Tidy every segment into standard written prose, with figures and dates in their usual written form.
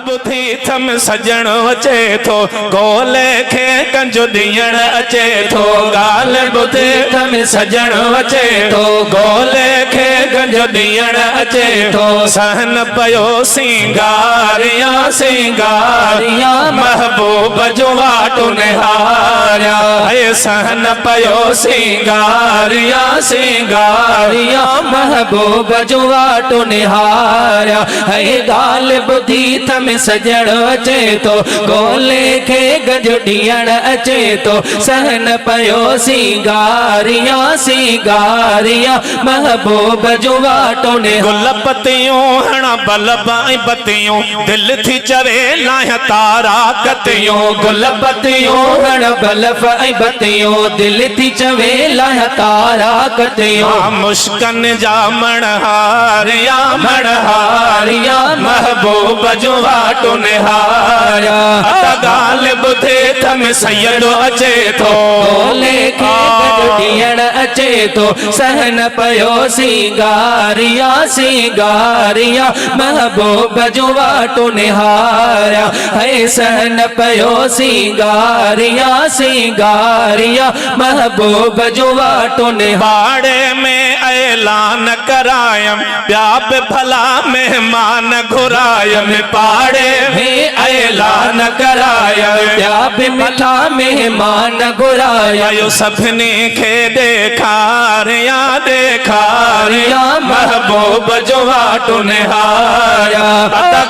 बुधी थम सजण अचे थो गोले खे कंजो दियण अचे थो गाल बुधी थम सजण अचे थो गोले खे कंजो दियण अचे थो सहन पयो सिंगारिया सिंगारिया महबूब जो वाटो निहारिया है सहन पयो सिंगारिया सिंगारिया महबूब जो वाटो निहारिया है गाल बुधी थम सजण अचे तो गोले खे गज ॾियण अचे तो सहन पयो सिंगारिया सिंगारिया महबूब जो वाटो ने गुल पतियों हण बलब ऐं बतियों दिल थी चवे लाह तारा कतियों गुल पतियों हण बलब ऐं बतियों दिल थी चवे लाह तारा कतियों मुश्कन जा मणहारिया मणहारिया महबूब जो वाटो निहारिया गाल बुधे थम सैयदो अचे थो गोले खे गज ॾियण अचे तो सहन पयो सिंगारिया सिंगारिया महबूब जो वाटो निहारिया है सहन पयो सिंगारिया सिंगारिया महबूब जो वाटो निहारे में ऐलान करायम ॿिया बि भला मेहमान घुरायम पाड़े में ऐलान कराया ॿिया बि मिठा मेहमान घुराया सभिनी खे ॾेखारिया ॾेखारिया महबूब जो वाटो निहारिया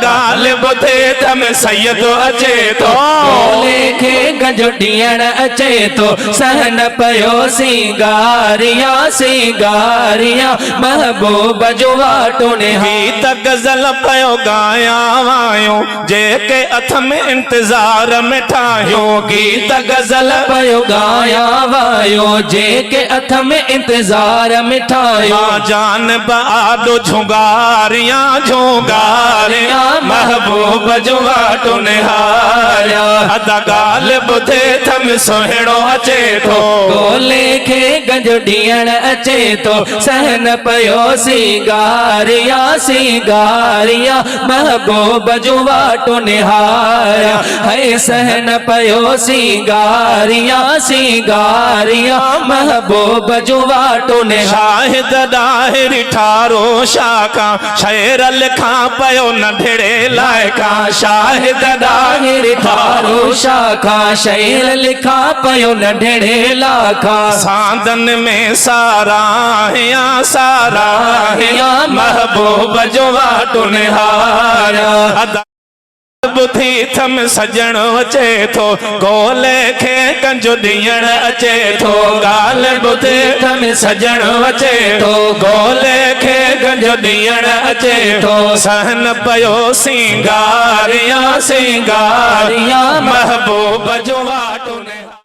गाल ॿुधे थम सैयदो अचे थो गोले खे गज ॾियण अचे तो सहन पयो सिंगारिया सिंगारिया महबूब जो वाटो निहारिया गज़ल पयो गाया वायो जेके अथ में इंतजार में ठाहियो गीत गज़ल पयो गाया वायो जेके अथ में इंतजार में ठाहियो जान बाडो झुंगारिया झुंगारिया महबूब जो वाटो निहारिया अदा गाल ॿुधे थम सुहिणो अचे थो गोले खे गज ॾियण अचे तो सहन पयो सिंगारिया सिंगारिया महबूब जो वाटो निहारिया है सहन पयो सिंगारिया सिंगारिया महबूब जो वाटो निहारिया शाहिद दाहिर ठारो शाखा शेर लिखा पयो नंढड़े लाइका शाहिद दाहिर ठारो शाखा शेर लिखा पयो नंढड़े लाखा सांदन में सारा महबूब जो वाटो निहारिया बुधी थम सजण अचे थो गोले खे कंजो दियण अचे थो गाल बुधी थम सजण अचे थो गोले खे कंजो दियण अचे थो सहन पयो सिंगारिया सिंगारिया महबूब जो वाटो